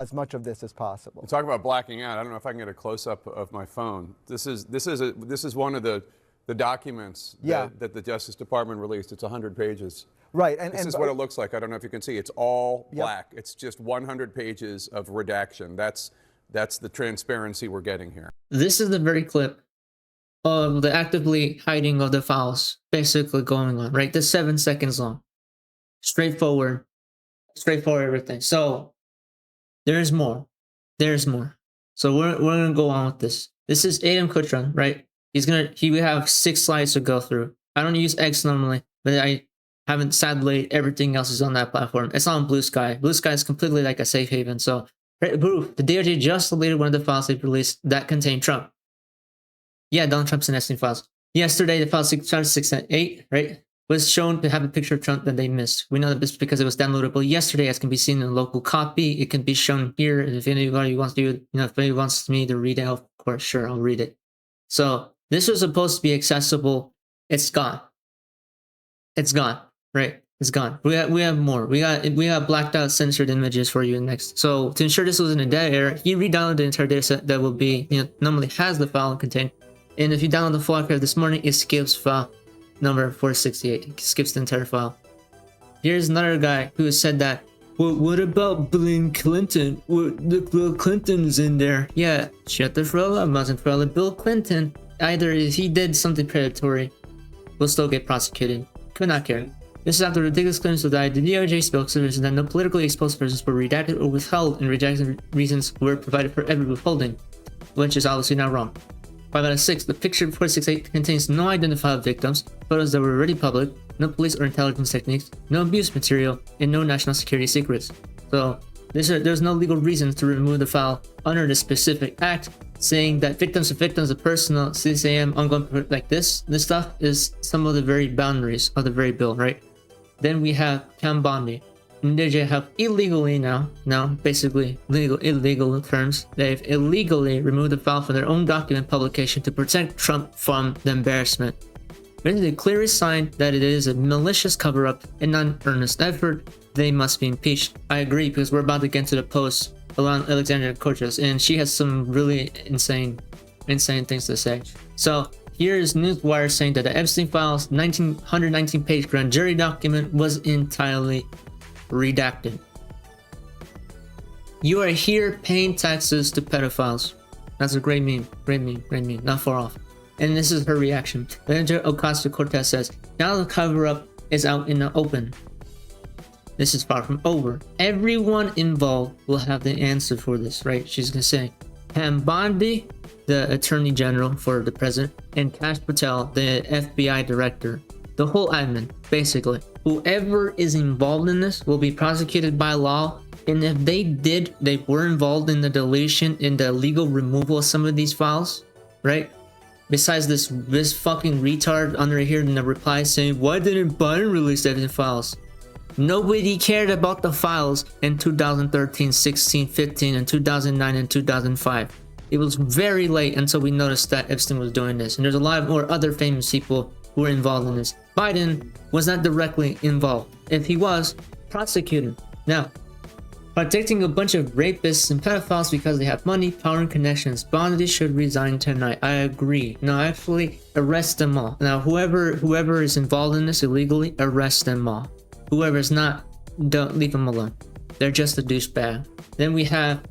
as much of this as possible. Talk about blacking out. I don't know if I can get a close-up of my phone. This is one of the documents that the Justice Department released. It's 100 pages. Right. This is what it looks like. I don't know if you can see. It's all black. It's just 100 pages of redaction. That's the transparency we're getting here. This is the very clip of the actively hiding of the files basically going on, right? This 7 seconds long. Straightforward everything. So there's more. So we're gonna go on with this. This is Adam Kuchran, right? We have 6 slides to go through. I don't use X normally, but I haven't, sadly, everything else is on that platform. It's on Blue Sky. Blue Sky is completely like a safe haven. So proof, the DOJ just deleted one of the files they released that contained Trump. Yeah, Donald Trump's in Epstein files. Yesterday, the file 608, right, was shown to have a picture of Trump that they missed. We know that this because it was downloadable yesterday, as can be seen in a local copy. It can be shown here. If anybody wants to, if anybody wants me to read it, of course, sure, I'll read it. So this was supposed to be accessible. It's gone. It's gone, right? It's gone. We have more. We have blacked out censored images for you next. So to ensure this wasn't a dead error, he re-downloaded the entire data set that will be, normally has the file contained. And if you download the full archive this morning, it skips file number 468. It skips the entire file. Here's another guy who said that, well, what about Bill Clinton? Bill Clinton's in there. Yeah, shut the hell up, wasn't for Bill Clinton. Either if he did something predatory, will still get prosecuted. Could not care. This is after ridiculous claims of the DOJ spokesperson that no politically exposed persons were redacted or withheld, and redacted reasons were provided for every withholding, which is obviously not wrong. 5 out of 6. The picture 468 contains no identified victims, photos that were already public, no police or intelligence techniques, no abuse material, and no national security secrets. So there's no legal reason to remove the file under the specific act, saying that victims of personal CCAM ongoing like this stuff is some of the very boundaries of the very bill, right? Then we have Pam Bondi. And they have illegally now basically illegal terms, they've illegally removed the file from their own document publication to protect Trump from the embarrassment. It is a clear sign that it is a malicious cover-up and non-earnest effort. They must be impeached. I agree, because we're about to get into the post around Alexandria Cortez, and she has some really insane things to say. So here's Newswire saying that the Epstein files 119-page grand jury document was entirely redacted. You are here paying taxes to pedophiles. That's a great meme, not far off. And this is her reaction. Manager Ocasio-Cortez says, now the cover-up is out in the open. This is far from over. Everyone involved will have the answer for this, right? She's gonna say, Pam Bondi, the Attorney General for the President, and Kash Patel, the FBI Director. The whole admin, basically. Whoever is involved in this will be prosecuted by law, and if they were involved in the deletion, in the legal removal of some of these files, right? Besides this fucking retard under here in the reply saying, why didn't Biden release the files? Nobody cared about the files in 2013, 16, 15, and 2009 and 2005. It was very late until we noticed that Epstein was doing this, and there's a lot more other famous people who were involved in this. Biden was not directly involved. If he was, prosecuted. Now, protecting a bunch of rapists and pedophiles because they have money, power, and connections. Bondi should resign tonight. I agree. No, actually, arrest them all. Now, whoever is involved in this illegally, arrest them all. Whoever is not, don't leave them alone. They're just a douchebag. Then we have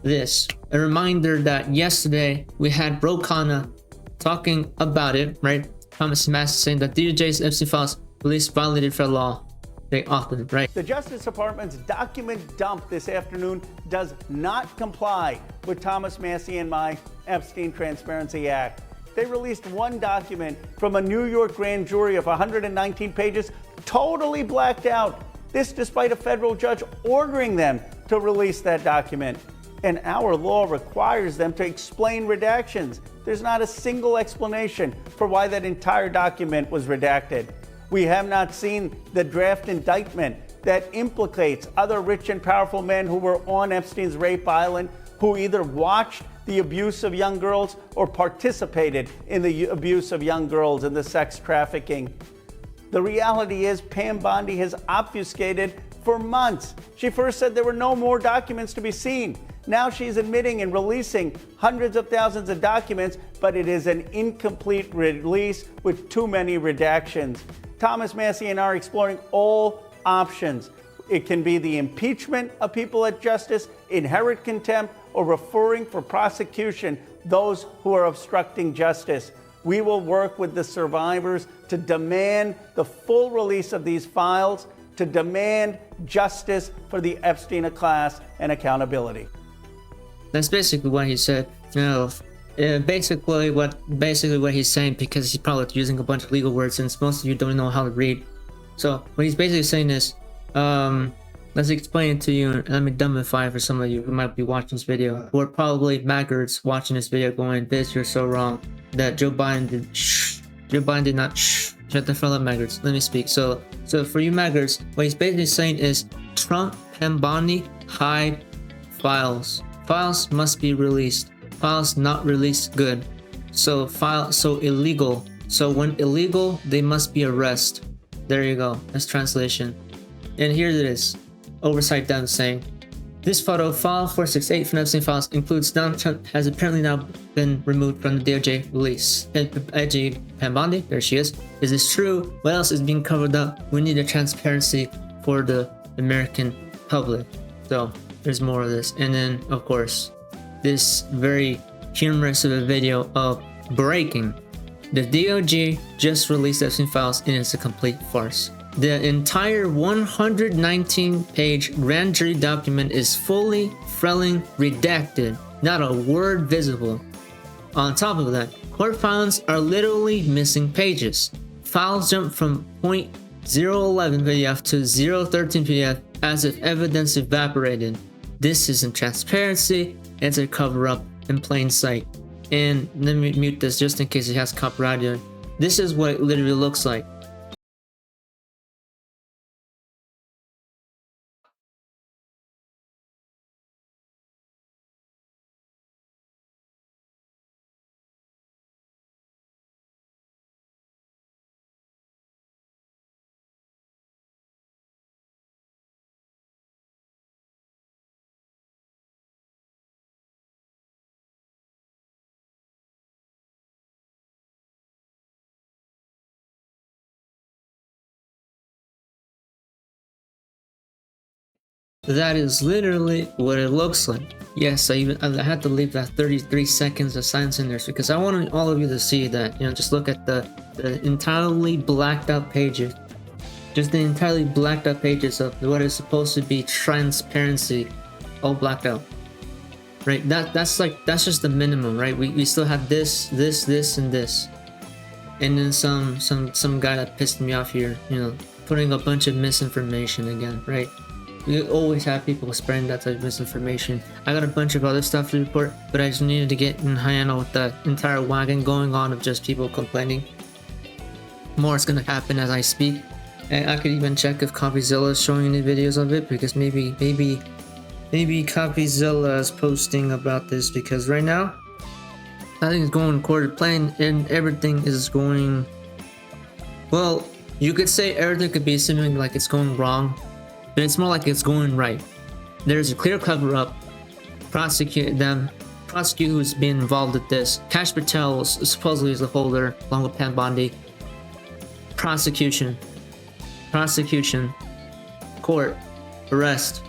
this. A reminder that yesterday we had Bro Khanna talking about it, right? Thomas Mass saying that DOJ's Epstein files released violated federal law. They often, right? The Justice Department's document dump this afternoon does not comply with Thomas Massie and my Epstein Transparency Act. They released one document from a New York grand jury of 119 pages, totally blacked out. This despite a federal judge ordering them to release that document. And our law requires them to explain redactions. There's not a single explanation for why that entire document was redacted. We have not seen the draft indictment that implicates other rich and powerful men who were on Epstein's rape island, who either watched the abuse of young girls or participated in the abuse of young girls and the sex trafficking. The reality is Pam Bondi has obfuscated for months. She first said there were no more documents to be seen. Now she's admitting and releasing hundreds of thousands of documents, but it is an incomplete release with too many redactions. Thomas Massie and I are exploring all options. It can be the impeachment of people at justice, inherent contempt, or referring for prosecution those who are obstructing justice. We will work with the survivors to demand the full release of these files, to demand justice for the Epstein class and accountability. That's basically what he said. You know, basically what he's saying, because he's probably using a bunch of legal words since most of you don't know how to read. So what he's basically saying is, let's explain it to you and let me dumbify it for some of you who might be watching this video, who are probably maggots watching this video going, "Bitch, you're so wrong. That Joe Biden did not shut the fuck up, maggots. Let me speak." So for you maggots, what he's basically saying is Trump and Bondi hide files. Files must be released. Files not released good. So illegal. So when illegal, they must be arrested. There you go. That's translation. And here it is. Oversight done saying, this photo, file 468 from Epstein files, includes Donald Trump has apparently now been removed from the DOJ release. Edgy Pambondi, there she is. Is this true? What else is being covered up? We need a transparency for the American public. So there's more of this. And then, of course, this very humorous of a video of breaking. The DOJ just released Epstein files and it's a complete farce. The entire 119-page grand jury document is fully redacted, not a word visible. On top of that, court filings are literally missing pages. Files jump from .011 PDF to 013 PDF as if evidence evaporated. This isn't transparency, it's a cover-up in plain sight. And let me mute this just in case it has copyright. This is what it literally looks like. That is literally what it looks like. Yes, I had to leave that 33 seconds of silence in there because I wanted all of you to see that. You know, just look at the entirely blacked out pages. Just the entirely blacked out pages of what is supposed to be transparency, all blacked out. Right? That's just the minimum, right? We still have this, and this. And then some guy that pissed me off here, you know, putting a bunch of misinformation again, right? We always have people spreading that type of misinformation. I got a bunch of other stuff to report, but I just needed to get in hand with the entire wagon going on of just people complaining. More is gonna happen as I speak. And I could even check if Copyzilla is showing any videos of it, because maybe Copyzilla is posting about this, because right now I think it's going according to plan and everything is going, well, you could say everything could be assuming like it's going wrong, but it's more like it's going right. There's a clear cover up. Prosecute who's been involved with this. Kash Patel supposedly is the holder, along with Pam Bondi. Prosecution. Court. Arrest.